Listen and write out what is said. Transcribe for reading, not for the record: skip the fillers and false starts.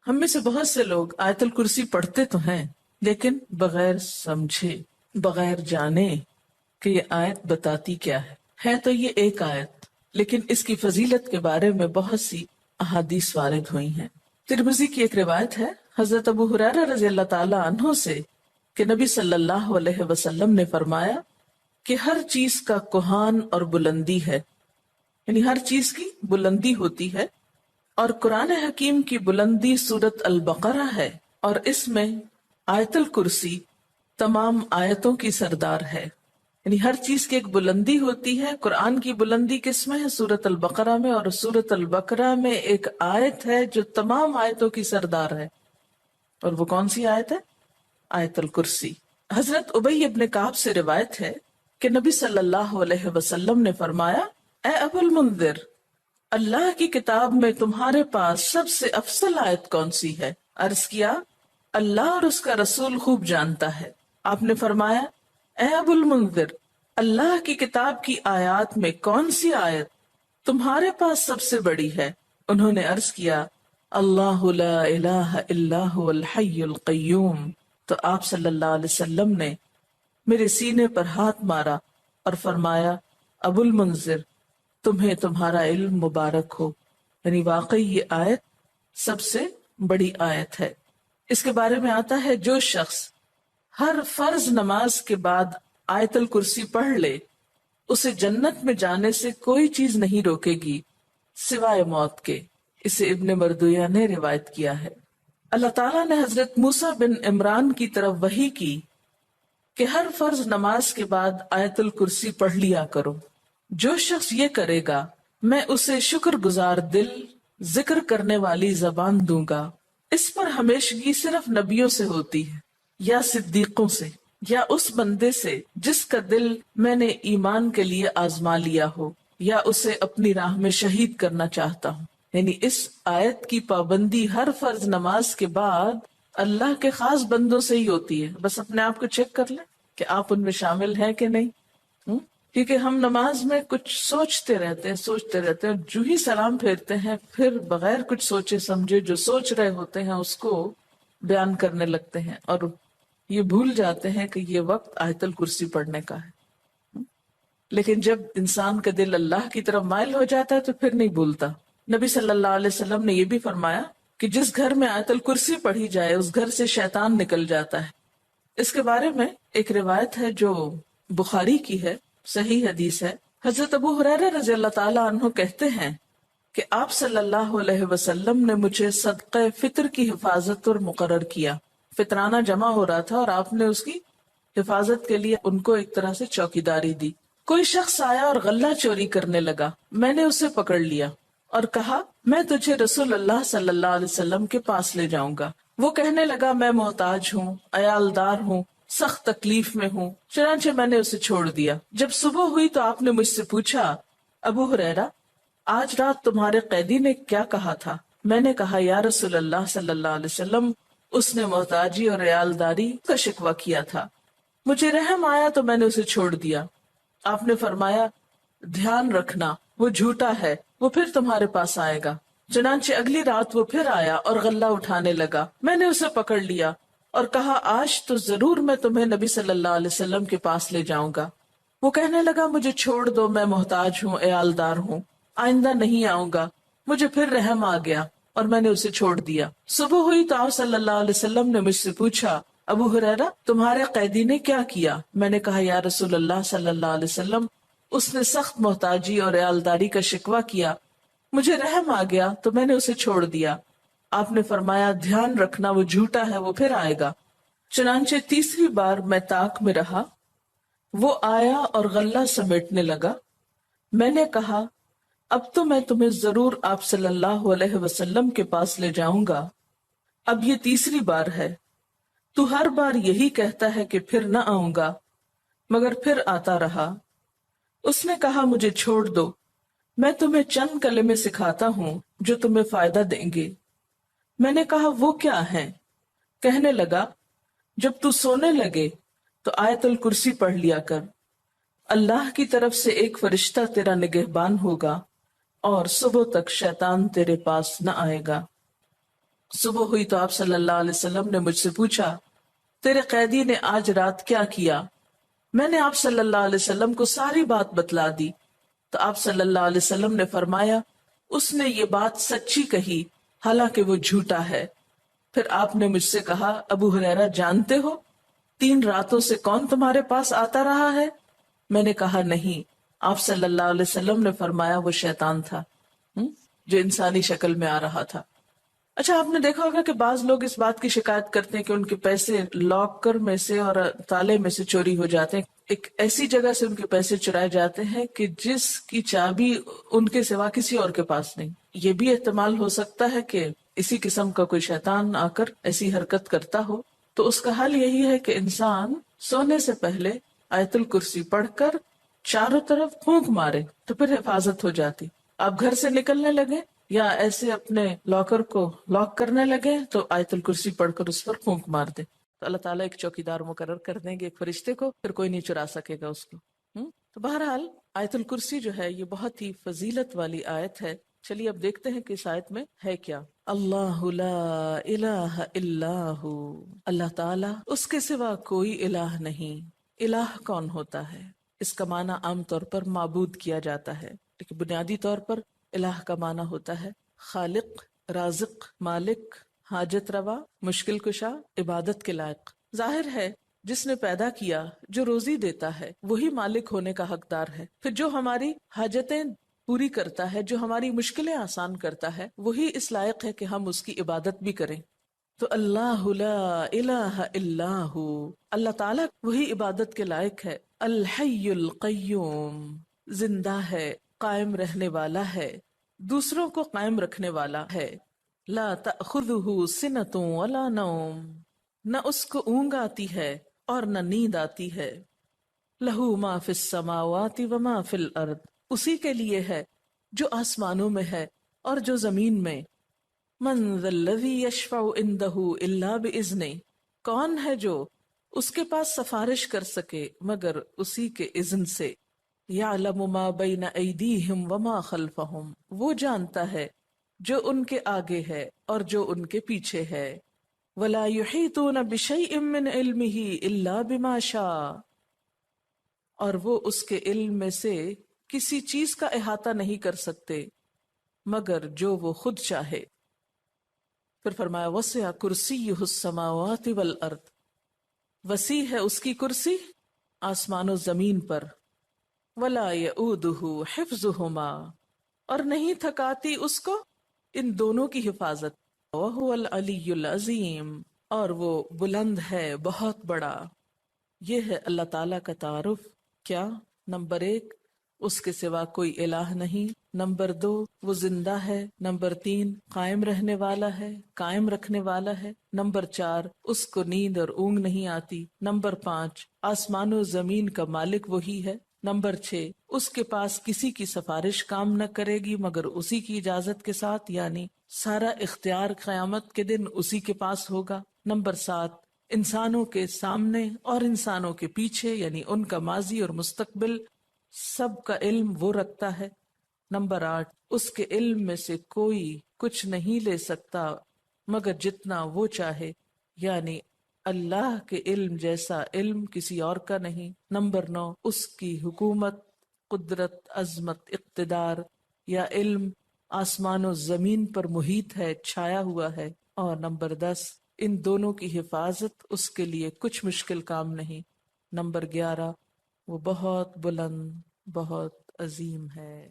ہم میں سے بہت سے لوگ آیت الکرسی پڑھتے تو ہیں لیکن بغیر سمجھے، بغیر جانے کہ یہ آیت بتاتی کیا ہے تو یہ ایک آیت، لیکن اس کی فضیلت کے بارے میں بہت سی احادیث وارد ہوئی ہیں۔ ترمذی کی ایک روایت ہے حضرت ابو ہریرہ رضی اللہ تعالی عنہ سے کہ نبی صلی اللہ علیہ وسلم نے فرمایا کہ ہر چیز کا کوہان اور بلندی ہے، یعنی ہر چیز کی بلندی ہوتی ہے، اور قرآن حکیم کی بلندی سورت البقرہ ہے، اور اس میں آیت الکرسی تمام آیتوں کی سردار ہے۔ یعنی ہر چیز کی ایک بلندی ہوتی ہے۔ قرآن کی بلندی کس میں ہے؟ سورت البقرہ میں، اور سورت البقرہ میں ایک آیت ہے جو تمام آیتوں کی سردار ہے، اور وہ کون سی آیت ہے؟ آیت الکرسی۔ حضرت ابی ابن کعب سے روایت ہے کہ نبی صلی اللہ علیہ وسلم نے فرمایا، اے ابو المنذر، اللہ کی کتاب میں تمہارے پاس سب سے افضل آیت کون سی ہے؟ عرض کیا، اللہ اور اس کا رسول خوب جانتا ہے۔ آپ نے فرمایا، اے ابو المنذر، اللہ کی کتاب کی آیات میں کون سی آیت تمہارے پاس سب سے بڑی ہے؟ انہوں نے عرض کیا، اللہ لا الہ الا هو الحی القیوم۔ تو آپ صلی اللہ علیہ وسلم نے میرے سینے پر ہاتھ مارا اور فرمایا، ابو المنذر، تمہیں تمہارا علم مبارک ہو، یعنی واقعی یہ آیت سب سے بڑی آیت ہے۔ اس کے بارے میں آتا ہے، جو شخص ہر فرض نماز کے بعد آیت الکرسی پڑھ لے، اسے جنت میں جانے سے کوئی چیز نہیں روکے گی سوائے موت کے۔ اسے ابن مردویہ نے روایت کیا ہے۔ اللہ تعالیٰ نے حضرت موسیٰ بن عمران کی طرف وحی کی کہ ہر فرض نماز کے بعد آیت الکرسی پڑھ لیا کرو۔ جو شخص یہ کرے گا میں اسے شکر گزار دل، ذکر کرنے والی زبان دوں گا۔ اس پر ہمیشگی صرف نبیوں سے ہوتی ہے، یا صدیقوں سے، یا اس بندے سے جس کا دل میں نے ایمان کے لیے آزما لیا ہو، یا اسے اپنی راہ میں شہید کرنا چاہتا ہوں۔ یعنی اس آیت کی پابندی ہر فرض نماز کے بعد اللہ کے خاص بندوں سے ہی ہوتی ہے۔ بس اپنے آپ کو چیک کر لیں کہ آپ ان میں شامل ہیں کہ نہیں۔ کیونکہ ہم نماز میں کچھ سوچتے رہتے ہیں، جو ہی سلام پھیرتے ہیں پھر بغیر کچھ سوچے سمجھے جو سوچ رہے ہوتے ہیں اس کو بیان کرنے لگتے ہیں، اور یہ بھول جاتے ہیں کہ یہ وقت آیت الکرسی پڑھنے کا ہے۔ لیکن جب انسان کا دل اللہ کی طرف مائل ہو جاتا ہے تو پھر نہیں بھولتا۔ نبی صلی اللہ علیہ وسلم نے یہ بھی فرمایا کہ جس گھر میں آیت الکرسی پڑھی جائے اس گھر سے شیطان نکل جاتا ہے۔ اس کے بارے میں ایک روایت ہے جو بخاری کی ہے، صحیح حدیث ہے۔ حضرت ابو ہریرہ رضی اللہ تعالیٰ عنہ کہتے ہیں کہ آپ صلی اللہ علیہ وسلم نے مجھے صدقہ فطر کی حفاظت پر مقرر کیا۔ فطرانہ جمع ہو رہا تھا اور آپ نے اس کی حفاظت کے لیے ان کو ایک طرح سے چوکیداری دی۔ کوئی شخص آیا اور غلہ چوری کرنے لگا، میں نے اسے پکڑ لیا اور کہا، میں تجھے رسول اللہ صلی اللہ علیہ وسلم کے پاس لے جاؤں گا۔ وہ کہنے لگا، میں محتاج ہوں، عیالدار ہوں، سخت تکلیف میں ہوں، چنانچہ میں نے اسے چھوڑ دیا۔ جب صبح ہوئی تو آپ نے مجھ سے پوچھا، ابو ہریرہ، آج رات تمہارے قیدی نے کیا کہا تھا؟ میں نے کہا، یا رسول اللہ صلی اللہ علیہ وسلم، اس نے محتاجی اور عیالداری کا شکوہ کیا تھا، مجھے رحم آیا تو میں نے اسے چھوڑ دیا۔ آپ نے فرمایا، دھیان رکھنا، وہ جھوٹا ہے، وہ پھر تمہارے پاس آئے گا۔ چنانچہ اگلی رات وہ پھر آیا اور غلہ اٹھانے لگا، میں نے اسے پکڑ لیا اور کہا، آج تو ضرور میں تمہیں نبی صلی اللہ علیہ وسلم کے پاس لے جاؤں گا۔ وہ کہنے لگا، مجھے چھوڑ دو، میں محتاج ہوں، عیالدار ہوں، آئندہ نہیں آؤں گا۔ مجھے پھر رحم آ گیا اور میں نے اسے چھوڑ دیا۔ صبح ہوئی تو آپ صلی اللہ علیہ وسلم نے مجھ سے پوچھا، ابو ہریرہ، تمہارے قیدی نے کیا کیا؟ میں نے کہا، یا رسول اللہ صلی اللہ علیہ وسلم، اس نے سخت محتاجی اور عیالداری کا شکوہ کیا، مجھے رحم آ گیا تو میں نے اسے چھوڑ دیا۔ آپ نے فرمایا، دھیان رکھنا، وہ جھوٹا ہے، وہ پھر آئے گا۔ چنانچہ تیسری بار میں طاق میں رہا، وہ آیا اور غلہ سمیٹنے لگا۔ میں نے کہا، اب تو میں تمہیں ضرور آپ صلی اللہ علیہ وسلم کے پاس لے جاؤں گا، اب یہ تیسری بار ہے، تو ہر بار یہی کہتا ہے کہ پھر نہ آؤں گا، مگر پھر آتا رہا۔ اس نے کہا، مجھے چھوڑ دو، میں تمہیں چند کلمے سکھاتا ہوں جو تمہیں فائدہ دیں گے۔ میں نے کہا، وہ کیا ہیں؟ کہنے لگا، جب تو سونے لگے تو آیت الکرسی پڑھ لیا کر، اللہ کی طرف سے ایک فرشتہ تیرا نگہبان ہوگا اور صبح تک شیطان تیرے پاس نہ آئے گا۔ صبح ہوئی تو آپ صلی اللہ علیہ وسلم نے مجھ سے پوچھا تیرے قیدی نے آج رات کیا کیا؟ میں نے آپ صلی اللہ علیہ وسلم کو ساری بات بتلا دی تو آپ صلی اللہ علیہ وسلم نے فرمایا اس نے یہ بات سچی کہی حالانکہ وہ جھوٹا ہے۔ پھر آپ نے مجھ سے کہا ابو ہریرہ جانتے ہو 3 راتوں سے کون تمہارے پاس آتا رہا ہے؟ میں نے کہا نہیں۔ آپ صلی اللہ علیہ وسلم نے فرمایا وہ شیطان تھا جو انسانی شکل میں آ رہا تھا۔ اچھا آپ نے دیکھا ہوگا کہ بعض لوگ اس بات کی شکایت کرتے ہیں کہ ان کے پیسے لاکر میں سے اور تالے میں سے چوری ہو جاتے ہیں، ایک ایسی جگہ سے ان کے پیسے چرائے جاتے ہیں کہ جس کی چابی ان کے سوا کسی اور کے پاس نہیں۔ یہ بھی احتمال ہو سکتا ہے کہ اسی قسم کا کوئی شیطان آ کر ایسی حرکت کرتا ہو، تو اس کا حل یہی ہے کہ انسان سونے سے پہلے آیت الکرسی پڑھ کر چاروں طرف پھونک مارے تو پھر حفاظت ہو جاتی۔ آپ گھر سے نکلنے لگے یا ایسے اپنے لاکر کو لاک کرنے لگے تو آیت الکرسی پڑھ کر اس پر پھونک مار دے تو اللہ تعالیٰ ایک چوکیدار مقرر کر دیں گے، ایک فرشتے کو، پھر کوئی نہیں چرا سکے گا اس کو۔ تو بہرحال آیت الکرسی جو ہے یہ بہت ہی فضیلت والی آیت ہے۔ چلیے اب دیکھتے ہیں کہ اس آیت میں ہے کیا۔ اللہ لا الہ الا ہو، اللہ تعالیٰ اس کے سوا کوئی الہ نہیں۔ الہ کون ہوتا ہے؟ اس کا معنی عام طور پر معبود کیا جاتا ہے، لیکن بنیادی طور پر الہ کا معنی ہوتا ہے خالق، رازق، مالک، حاجت روا، مشکل کشا، عبادت کے لائق۔ ظاہر ہے جس نے پیدا کیا، جو روزی دیتا ہے، وہی مالک ہونے کا حقدار ہے۔ پھر جو ہماری حاجتیں پوری کرتا ہے، جو ہماری مشکلیں آسان کرتا ہے، وہی اس لائق ہے کہ ہم اس کی عبادت بھی کریں۔ تو اللہ لا الہ الا ہو، اللہ تعالیٰ وہی عبادت کے لائق ہے۔ الحی القیوم، زندہ ہے، قائم رہنے والا ہے، دوسروں کو قائم رکھنے والا ہے۔ لا تأخذہ سنۃ ولا نوم، نہ اس کو اونگ آتی ہے اور نہ نیند آتی ہے۔ لہ ما فی السماوات وما فی الارض، اسی کے لیے ہے جو آسمانوں میں ہے اور جو زمین میں۔ من ذا الذی یشفع عندہ الا باذنہ، کون ہے جو اس کے پاس سفارش کر سکے مگر اسی کے اذن سے۔ یعلم ما بین ایدیہم وما خلفہم، وہ جانتا ہے جو ان کے آگے ہے اور جو ان کے پیچھے ہے۔ ولا یحیطون بشیء من علمہ الا بما شاء، اور وہ اس کے علم میں سے کسی چیز کا احاطہ نہیں کر سکتے مگر جو وہ خود چاہے۔ پھر فرمایا وسع کرسیہ السماوات والارض، وسیع ہے اس کی کرسی آسمان و زمین پر۔ ولا یؤودہ حفظہما، اور نہیں تھکاتی اس کو ان دونوں کی حفاظت۔ وہو العلی العظیم، اور وہ بلند ہے، بہت بڑا۔ یہ ہے اللہ تعالیٰ کا تعارف۔ کیا؟ نمبر 1، اس کے سوا کوئی الہ نہیں۔ نمبر 2، وہ زندہ ہے۔ نمبر 3، قائم رہنے والا ہے، قائم رکھنے والا ہے۔ نمبر 4، اس کو نیند اور اونگ نہیں آتی۔ نمبر 5، آسمان و زمین کا مالک وہی ہے۔ نمبر 6، اس کے پاس کسی کی سفارش کام نہ کرے گی مگر اسی کی اجازت کے ساتھ، یعنی سارا اختیار قیامت کے دن اسی کے پاس ہوگا۔ نمبر 7، انسانوں کے سامنے اور انسانوں کے پیچھے، یعنی ان کا ماضی اور مستقبل سب کا علم وہ رکھتا ہے۔ نمبر 8، اس کے علم میں سے کوئی کچھ نہیں لے سکتا مگر جتنا وہ چاہے، یعنی اللہ کے علم جیسا علم کسی اور کا نہیں۔ نمبر 9، اس کی حکومت، قدرت، عظمت، اقتدار یا علم آسمان و زمین پر محیط ہے، چھایا ہوا ہے۔ اور نمبر 10، ان دونوں کی حفاظت اس کے لیے کچھ مشکل کام نہیں۔ نمبر 11، وہ بہت بلند، بہت عظیم ہے۔